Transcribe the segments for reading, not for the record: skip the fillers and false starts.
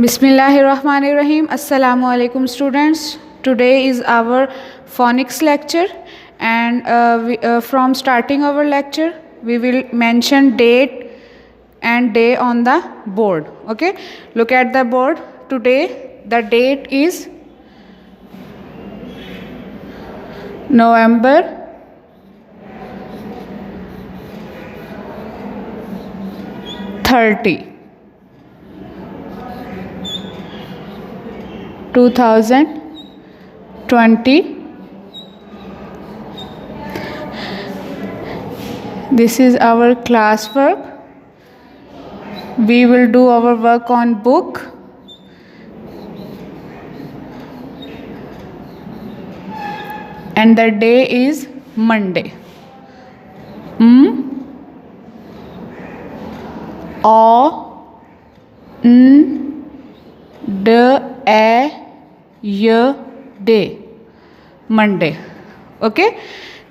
Bismillahirrahmanirrahim. Assalamu alaikum students. Today is our phonics lecture, and from starting our lecture we will mention date and day on the board. Okay, look at the board. Today the date is November 30, 2020. This is our class work. We will do our work on book. And the day is Monday. Day Monday. Okay,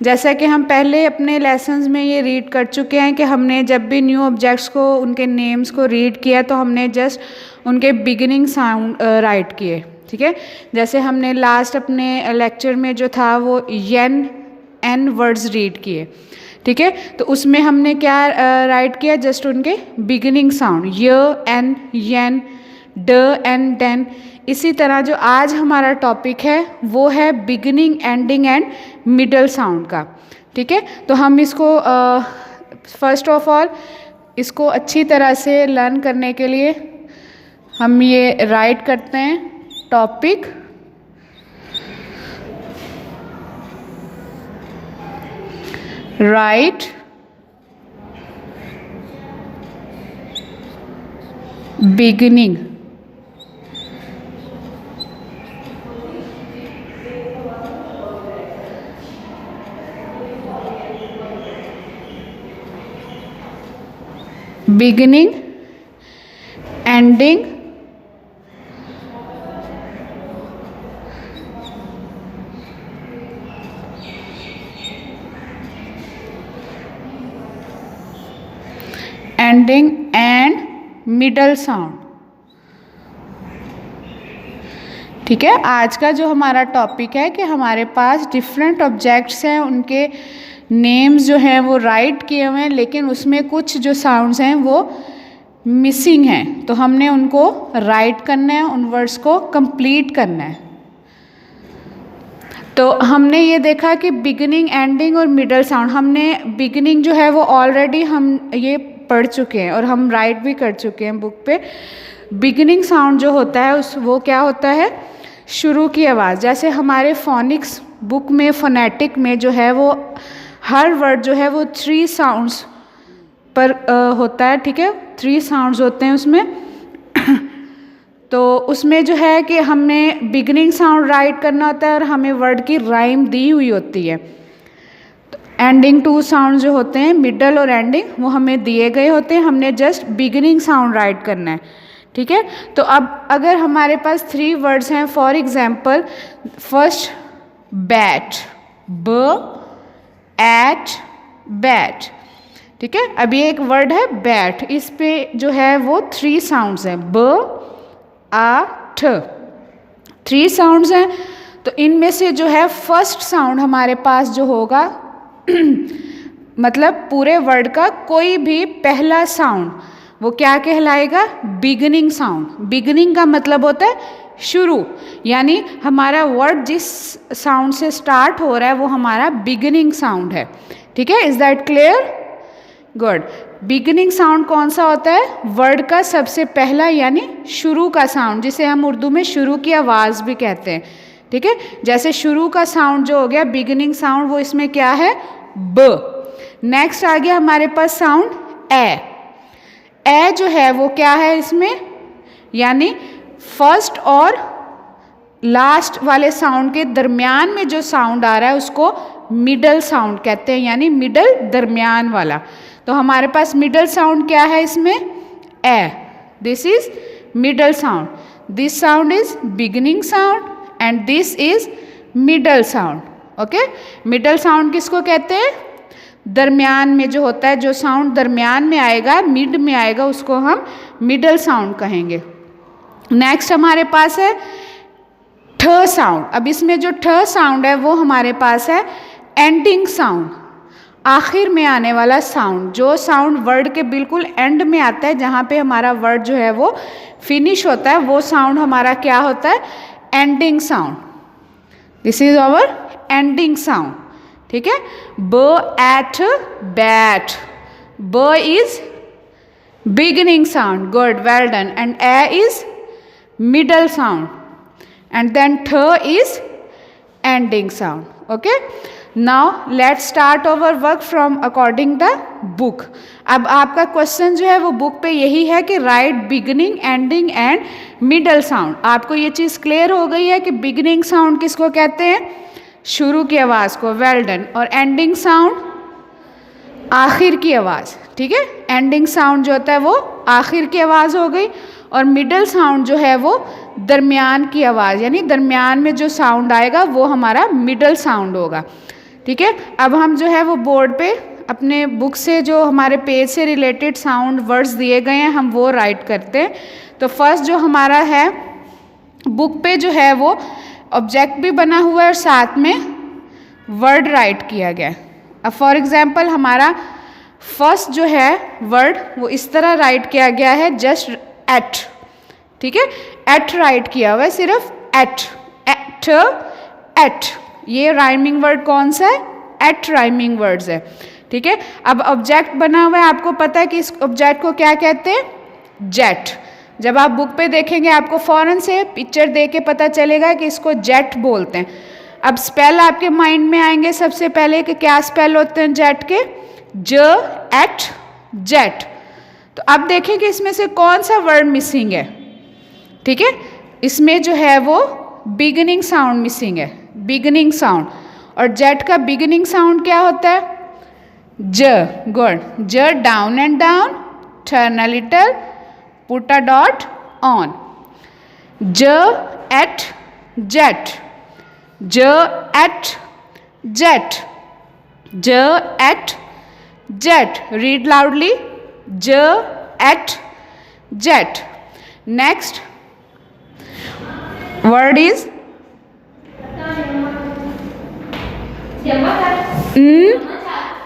जैसा कि हम पहले अपने lessons में ये read कर चुके हैं कि हमने जब भी न्यू ऑब्जेक्ट्स को उनके नेम्स को रीड किया तो हमने जस्ट उनके बिगिनिंग साउंड राइट किए. ठीक है, जैसे हमने लास्ट अपने लेक्चर में जो था वो एन वर्ड्स रीड किए. ठीक है, तो उसमें हमने क्या राइट किया, जस्ट उनके बिगिनिंग साउंड य एन यन ड एन डेन. इसी तरह जो आज हमारा टॉपिक है वो है beginning ending and middle sound का. ठीक है, तो हम इसको फर्स्ट ऑफ ऑल इसको अच्छी तरह से लर्न करने के लिए हम ये राइट करते हैं topic right beginning beginning ending ending and middle sound. ठीक है, आज का जो हमारा टॉपिक है कि हमारे पास डिफरेंट ऑब्जेक्ट्स हैं, उनके नेम्स जो हैं वो राइट किए हुए हैं, लेकिन उसमें कुछ जो साउंड्स हैं वो मिसिंग हैं, तो हमने उनको राइट करना है, उन वर्ड्स को कंप्लीट करना है. तो हमने ये देखा कि बिगिनिंग एंडिंग और मिडल साउंड, हमने बिगिनिंग जो है वो ऑलरेडी हम ये पढ़ चुके हैं और हम राइट भी कर चुके हैं बुक पे. बिगिनिंग साउंड जो होता है वो क्या होता है, शुरू की आवाज़. जैसे हमारे फोनिक्स बुक में फोनेटिक में जो है वो हर वर्ड जो है वो 3 साउंड्स पर होता है. ठीक है, 3 साउंड्स होते हैं उसमें. तो उसमें जो है कि हमने बिगिनिंग साउंड राइट करना होता है और हमें वर्ड की राइम दी हुई होती है. एंडिंग 2 साउंड जो होते हैं, मिडल और एंडिंग, वो हमें दिए गए होते हैं, हमने जस्ट बिगिनिंग साउंड राइट करना है. ठीक है, तो अब अगर हमारे पास 3 वर्ड्स हैं, फॉर एग्जांपल फर्स्ट बैट, ब एट बैट. ठीक है, अभी एक वर्ड है बैट, इस पे जो है वो 3 साउंड्स हैं, ब आ ठ, 3 साउंड्स हैं. तो इनमें से जो है फर्स्ट साउंड हमारे पास जो होगा मतलब पूरे वर्ड का कोई भी पहला साउंड वो क्या कहलाएगा, बिगिनिंग साउंड. बिगिनिंग का मतलब होता है शुरू, यानी हमारा वर्ड जिस साउंड से स्टार्ट हो रहा है वो हमारा बिगिनिंग साउंड है. ठीक है, is that clear? Good. Beginning sound कौन सा होता है, वर्ड का सबसे पहला यानी शुरू का साउंड, जिसे हम उर्दू में शुरू की आवाज़ भी कहते हैं. ठीक है, जैसे शुरू का साउंड जो हो गया बिगिनिंग साउंड, वो इसमें क्या है, ब. नेक्स्ट आ गया हमारे पास साउंड ए. ए जो है वो क्या है इसमें, यानी फर्स्ट और लास्ट वाले साउंड के दरमियान में जो साउंड आ रहा है उसको मिडल साउंड कहते हैं, यानी मिडल दरमियान वाला. तो हमारे पास मिडल साउंड क्या है इसमें, A. This is middle sound. This sound is beginning sound and this is middle sound. Okay, middle sound किसको कहते हैं, दरमियान में जो होता है, जो साउंड दरमियान में आएगा, मिड में आएगा, उसको हम मिडल साउंड कहेंगे. नेक्स्ट हमारे पास है ठ साउंड। अब इसमें जो ठ साउंड है वो हमारे पास है एंडिंग साउंड, आखिर में आने वाला साउंड, जो साउंड वर्ड के बिल्कुल एंड में आता है, जहाँ पे हमारा वर्ड जो है वो फिनिश होता है, वो साउंड हमारा क्या होता है, ending sound. This is our ending sound, ठीक है। B at bat, b is beginning sound, good, well done, and a is middle sound, and then th is ending sound. Okay, now let's start our work from according the book. अब आपका question जो है वो book पे यही है कि right beginning, ending and middle sound. आपको ये चीज़ क्लियर हो गई है कि बिगिनिंग साउंड किसको कहते हैं, शुरू की आवाज़ को, वेल डन, और एंडिंग साउंड आखिर की आवाज़, ठीक है। एंडिंग साउंड जो होता है वो आखिर की आवाज़ हो गई, और मिडल साउंड जो है वो दरमियान की आवाज़, यानी दरमियान में जो साउंड आएगा वो हमारा मिडल साउंड होगा, ठीक है। अब हम जो है वो बोर्ड पे अपने बुक से जो हमारे पेज से रिलेटेड साउंड वर्ड्स दिए गए हैं हम वो राइट करते हैं। तो फर्स्ट जो हमारा है बुक पे जो है वो ऑब्जेक्ट भी बना हुआ है और साथ में वर्ड राइट किया गया है। अब फॉर एग्जांपल हमारा फर्स्ट जो है वर्ड वो इस तरह राइट किया गया है, जस्ट एट, ठीक है, एट राइट किया हुआ है, सिर्फ एट, एट, एट, ये राइमिंग वर्ड कौन सा है, एट राइमिंग वर्ड्स है, ठीक है। अब ऑब्जेक्ट बना हुआ है, आपको पता है कि इस ऑब्जेक्ट को क्या कहते हैं, जेट। जब आप बुक पे देखेंगे आपको फौरन से पिक्चर देख के पता चलेगा कि इसको जेट बोलते हैं। अब स्पेल आपके माइंड में आएंगे सबसे पहले कि क्या स्पेल होते हैं जेट के, ज एट जेट। तो अब देखें कि इसमें से कौन सा वर्ड मिसिंग है, ठीक है। इसमें जो है वो बिगिनिंग साउंड मिसिंग है, बिगिनिंग साउंड, और जेट का बिगिनिंग साउंड क्या होता है, j, good, j, down and down, turn a little, put a dot on, j eight jet, j eight jet, j eight jet, read loudly, j at jet. Next word is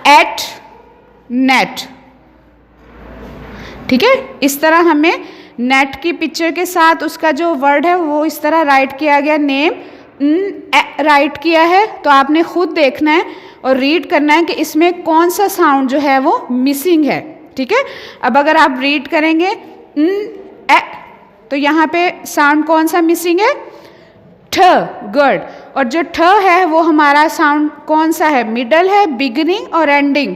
at net, ठीक है। इस तरह हमें net की picture के साथ उसका जो वर्ड है वो इस तरह राइट किया गया, नेम राइट किया है। तो आपने खुद देखना है और रीड करना है कि इसमें कौन सा साउंड जो है वो मिसिंग है, ठीक है। अब अगर आप रीड करेंगे ए, तो यहाँ पे साउंड कौन सा मिसिंग है, ठ, गुड, और जो ठ है वो हमारा साउंड कौन सा है, मिडल है, बिगिनिंग और एंडिंग,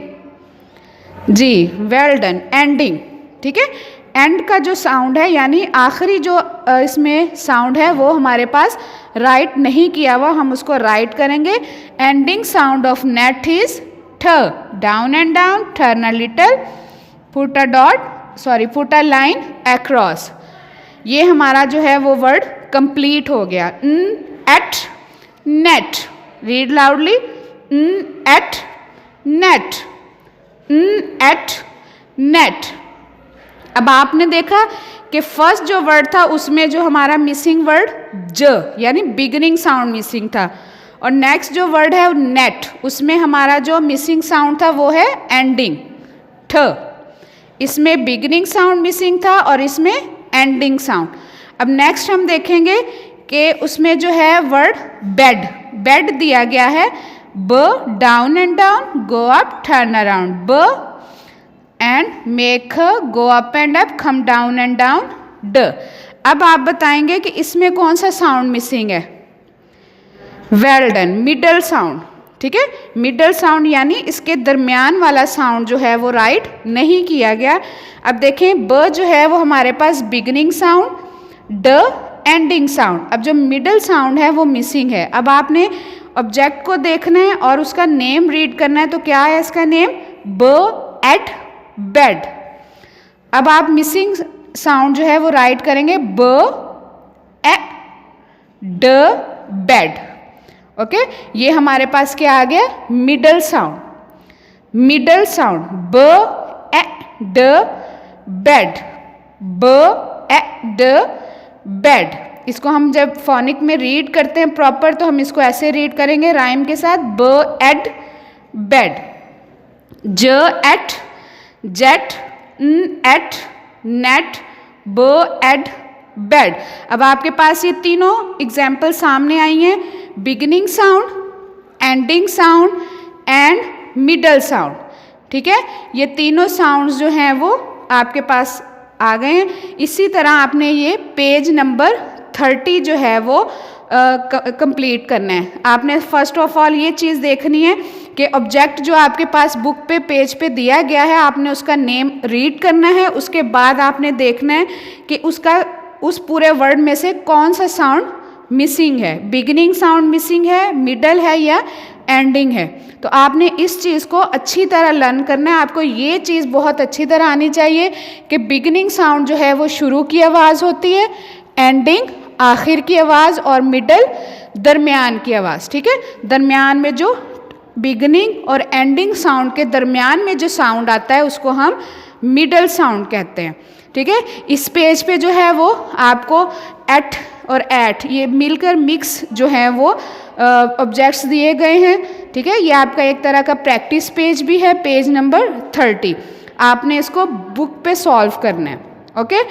जी, वेल डन, एंडिंग, ठीक है। एंड का जो साउंड है यानी आखिरी जो इसमें साउंड है वो हमारे पास राइट नहीं किया हुआ, हम उसको राइट करेंगे। Ending sound of net is t, down and down, turn a little, put a dot, sorry, put a line across. ये हमारा जो है वो वर्ड कंप्लीट हो गया। Et net, read loudly, et net, et net. अब आपने देखा कि फर्स्ट जो वर्ड था उसमें जो हमारा मिसिंग वर्ड ज यानी बिगिनिंग साउंड मिसिंग था, और नेक्स्ट जो वर्ड है नेट, उसमें हमारा जो मिसिंग साउंड था वो है एंडिंग, ठ। इसमें बिगिनिंग साउंड मिसिंग था और इसमें एंडिंग साउंड। अब नेक्स्ट हम देखेंगे कि उसमें जो है वर्ड बेड, बेड दिया गया है, b, down and down, go up, turn around, b and make go up and up, come down and down, d. अब आप बताएंगे कि इसमें कौन सा साउंड मिसिंग है, वेल डन, मिडल साउंड, ठीक है। मिडल साउंड यानी इसके दरमियान वाला साउंड जो है वो राइट नहीं किया गया। अब देखें ब जो है वो हमारे पास बिगिनिंग साउंड, ड एंडिंग साउंड। अब जो मिडल साउंड है वो मिसिंग है। अब आपने ऑब्जेक्ट को देखना है और उसका नेम रीड करना है, तो क्या है इसका नेम, ब एट बेड। अब आप मिसिंग साउंड जो है वो राइट करेंगे, ब ए ड बेड, ओके। ये हमारे पास क्या आ गया, मिडल साउंड, मिडल साउंड, ब ए ड बेड, ब ए ड बेड। इसको हम जब फोनिक में रीड करते हैं प्रॉपर तो हम इसको ऐसे रीड करेंगे राइम के साथ, ब एड बेड, ज एट जेट, न एट नेट, ब एड बेड। अब आपके पास ये तीनों एग्जाम्पल सामने आई हैं, beginning sound, ending sound and middle sound. ठीक है, ये तीनों साउंड्स जो हैं वो आपके पास आ गए हैं। इसी तरह आपने ये पेज नंबर 30 जो है वो कंप्लीट करना है। आपने फर्स्ट ऑफ ऑल ये चीज़ देखनी है कि ऑब्जेक्ट जो आपके पास बुक पे पेज पे दिया गया है आपने उसका नेम रीड करना है। उसके बाद आपने देखना है कि उसका उस पूरे वर्ड में से कौन सा साउंड मिसिंग है, बिगिनिंग साउंड मिसिंग है, मिडल है या एंडिंग है। तो आपने इस चीज़ को अच्छी तरह लर्न करना है। आपको ये चीज़ बहुत अच्छी तरह आनी चाहिए कि बिगिनिंग साउंड जो है वो शुरू की आवाज़ होती है, एंडिंग आखिर की आवाज़ और मिडल दरमियान की आवाज़। ठीक है, दरमियान में जो बिगिनिंग और एंडिंग साउंड के दरमियान में जो साउंड आता है उसको हम मिडल साउंड कहते हैं। ठीक है, इस पेज पे जो है वो आपको एट और एट ये मिलकर मिक्स जो है वो ऑब्जेक्ट्स दिए गए हैं। ठीक है, ये आपका एक तरह का प्रैक्टिस पेज भी है, पेज नंबर 30। आपने इसको बुक पे सॉल्व करना है। ओके,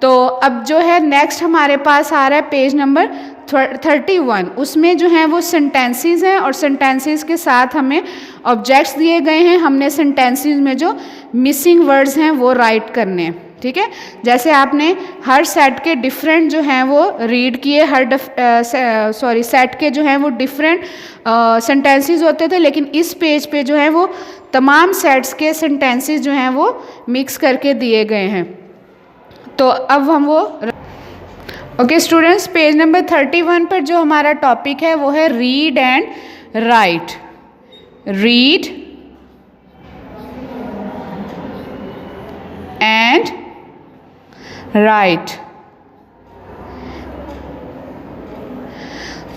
तो अब जो है नेक्स्ट हमारे पास आ रहा है पेज नंबर 31। उसमें जो है वो सेंटेंसेस हैं और सेंटेंसेस के साथ हमें ऑब्जेक्ट्स दिए गए हैं। हमने सेंटेंसेस में जो मिसिंग वर्ड्स हैं वो राइट करने हैं। ठीक है, जैसे आपने हर सेट के डिफरेंट जो हैं वो रीड किए, हर सेट के जो हैं वो डिफरेंट सेंटेंसेस होते थे, लेकिन इस पेज पे जो है वो तमाम सेट्स के सेंटेंसेस जो हैं वो मिक्स करके दिए गए हैं। तो अब हम वो ओके स्टूडेंट्स, पेज नंबर 31 पर जो हमारा टॉपिक है वो है read and right. Read and right,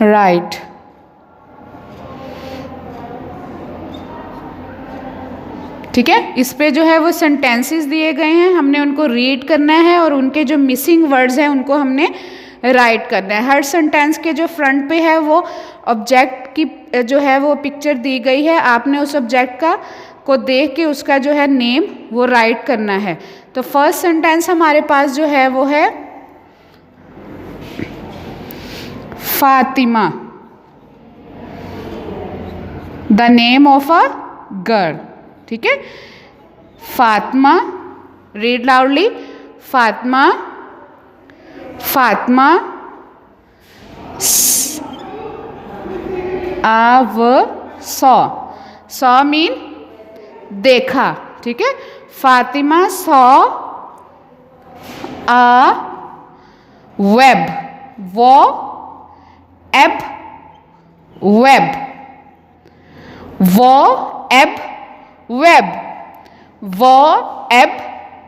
right. ठीक है, इस पे जो है वो सेंटेंसेस दिए गए हैं, हमने उनको रीड करना है और उनके जो मिसिंग वर्ड्स हैं उनको हमने राइट करना है। हर सेंटेंस के जो फ्रंट पे है वो ऑब्जेक्ट की जो है वो पिक्चर दी गई है। आपने उस ऑब्जेक्ट का को देख के उसका जो है नेम वो राइट करना है। तो फर्स्ट सेंटेंस हमारे पास जो है वो है Fatima, the name of a girl. ठीक है, Fatima, read loudly, Fatima, Fatima, saw mean देखा। ठीक है, Fatima saw a web, w eb web, w eb web, w eb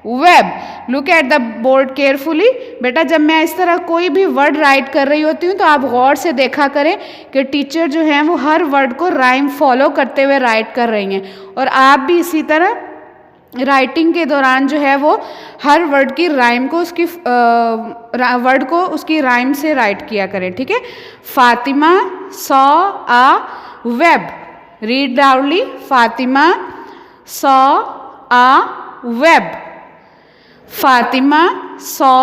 web. Look at the board carefully. बेटा जब मैं इस तरह कोई भी वर्ड राइट कर रही होती हूँ तो आप गौर से देखा करें कि टीचर जो हैं वो हर वर्ड को राइम फॉलो करते हुए राइट कर रही हैं, और आप भी इसी तरह राइटिंग के दौरान जो है वो हर वर्ड की राइम को उसकी वर्ड को उसकी राइम से राइट किया करें। ठीक है, Fatima saw a web, read loudly, Fatima saw a web, Fatima saw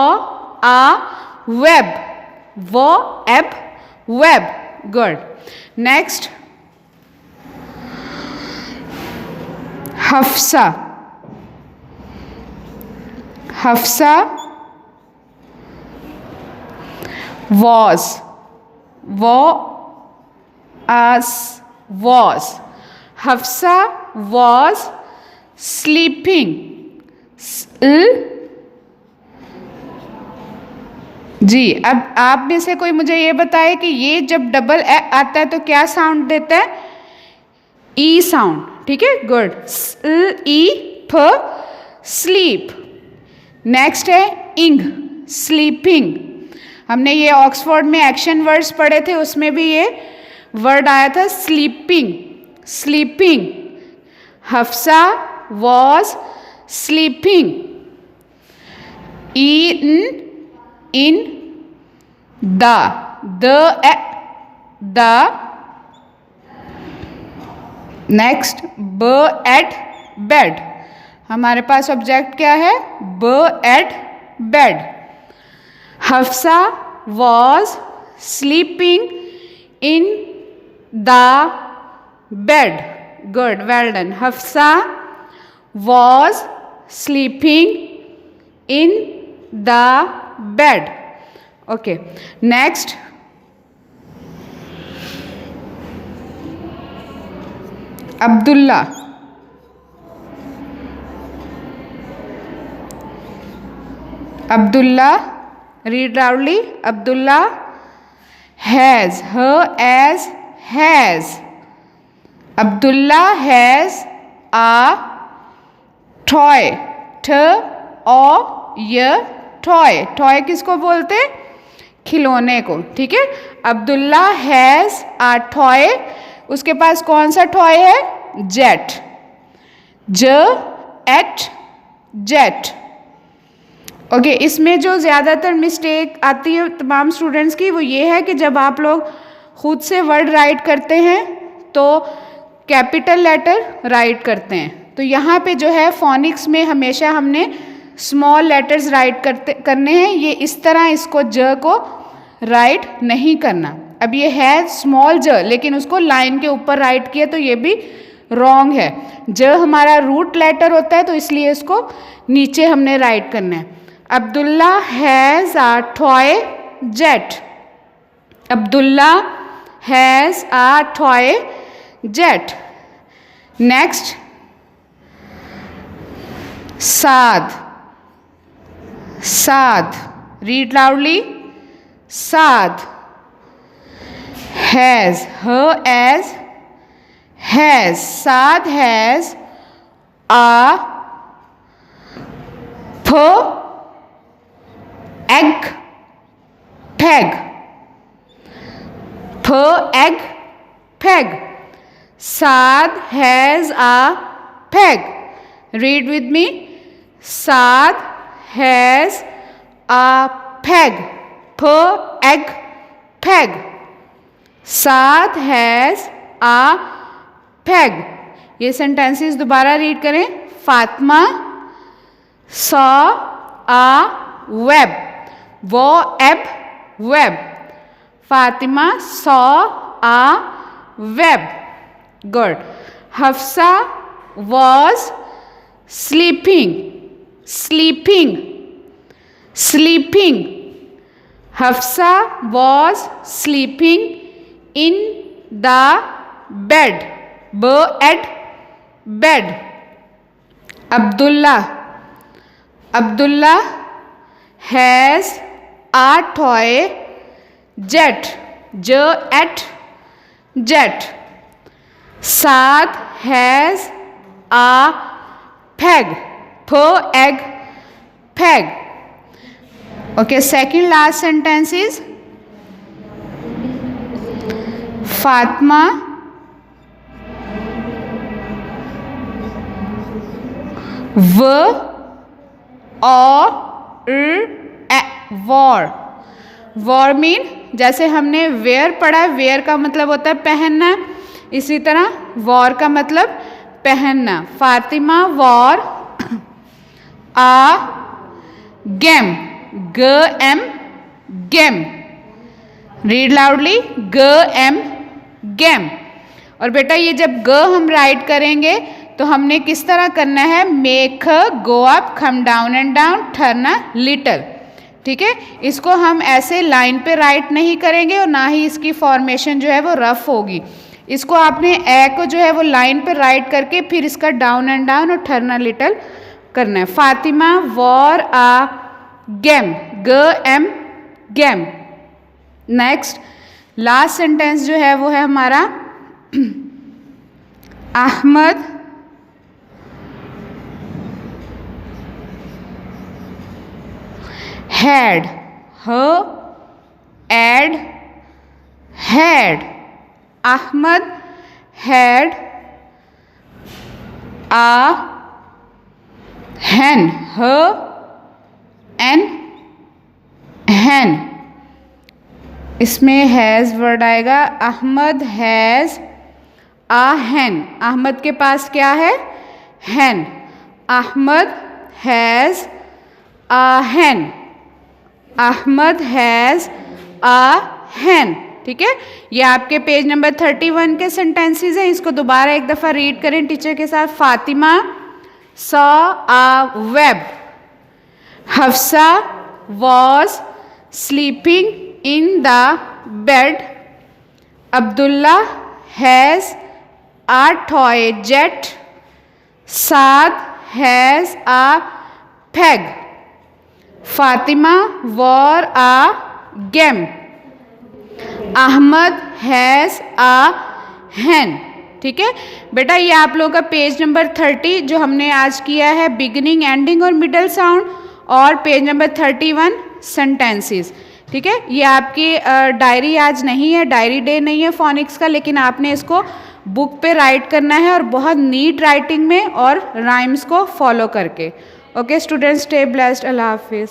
a web, w eb web. Good. Next, Hafsa, Hafsa was, was, Hafsa was sleeping, जी। अब आप में से कोई मुझे ये बताए कि ये जब डबल ए आता है तो क्या साउंड देता है? ई साउंड। ठीक है, गुड। ई फ स्लीप। नेक्स्ट है इंग, स्लीपिंग। हमने ये ऑक्सफोर्ड में एक्शन वर्ड्स पढ़े थे, उसमें भी ये वर्ड आया था sleeping, sleeping. Hafsa was sleeping. In the next b eight bed, हमारे पास ऑब्जेक्ट क्या है, b eight bed. Hafsa was sleeping in the bed, good, well done. Hafsa was sleeping in the bed. Okay, next Abdullah, Abdullah, read loudly, Abdullah has, as has, Abdullah has a toy, toy, toy किसको बोलते हैं, खिलौने को, ठीक है। अब्दुल्ला हैज़ आ टॉय, उसके पास कौन सा टॉय है, जेट, जेट। ओके, इसमें जो ज़्यादातर मिस्टेक आती है तमाम स्टूडेंट्स की वो ये है कि जब आप लोग खुद से वर्ड राइट करते हैं तो कैपिटल लेटर राइट करते हैं, तो यहाँ पे जो है फोनिक्स में हमेशा हमने स्मॉल लेटर्स राइट करने हैं, ये इस तरह इसको ज को राइट नहीं करना। अब ये है स्मॉल ज, लेकिन उसको लाइन के ऊपर राइट किया तो ये भी रॉन्ग है। ज हमारा रूट लेटर होता है तो इसलिए इसको नीचे हमने राइट करना है। Abdullah has a toy jet, Abdullah has a toy jet. Next Saad, Saad, read loudly, Saad has, as has, Saad has a egg peg, egg peg, Saad has a peg, read with me, Saad has a peg, egg peg, Saad has a peg. ये sentences दोबारा read करें। Fatima saw a web, w eb web, Fatima saw a web, good. Hafsa was sleeping, sleeping, sleeping, Hafsa was sleeping in the bed, b eight bed. Abdullah, Abdullah has a toy jet, j eight jet. Saad has a peg, egg peg. Okay, second last sentence is Fatima wore, wore mean जैसे हमने where पढ़ा, where का मतलब होता है पहनना, इसी तरह वॉर का मतलब पहनना। Fatima wore a game, game, game, read loudly, game, game. और बेटा ये जब ग हम राइट करेंगे तो हमने किस तरह करना है, make go up, come down and down, turn little, ठीक है। इसको हम ऐसे लाइन पे राइट नहीं करेंगे और ना ही इसकी फॉर्मेशन जो है वो रफ होगी। इसको आपने ए को जो है वो लाइन पे राइट करके फिर इसका डाउन एंड डाउन और टर्न लिटिल करना है। Fatima wore a game, game, game. Next last sentence जो है वो है हमारा Ahmad had, had, Ahmad had a hen, an hen, इसमें हैज़ वर्ड आएगा, Ahmad has a hen, Ahmad के पास क्या है, hen, Ahmad has a hen, Ahmad has a hen. ठीक है, ये आपके पेज नंबर 31 के सेंटेंसेस हैं, इसको दोबारा एक दफ़ा रीड करें टीचर के साथ। Fatima saw a web, Hafsa was sleeping in the bed, Abdullah has a toy jet, Saad has a peg, Fatima wore a game, Ahmad has a hen. ठीक है बेटा, ये आप लोगों का पेज नंबर 30 जो हमने आज किया है बिगिनिंग, एंडिंग और मिडल साउंड, और पेज नंबर 31 सेंटेंसेस। ठीक है, ये आपकी डायरी आज नहीं है, डायरी डे नहीं है फोनिक्स का, लेकिन आपने इसको बुक पे राइट करना है और बहुत नीट राइटिंग में और राइम्स को फॉलो करके। ओके स्टूडेंट्स, स्टे ब्लेस्ड, अल्लाह हाफिज़।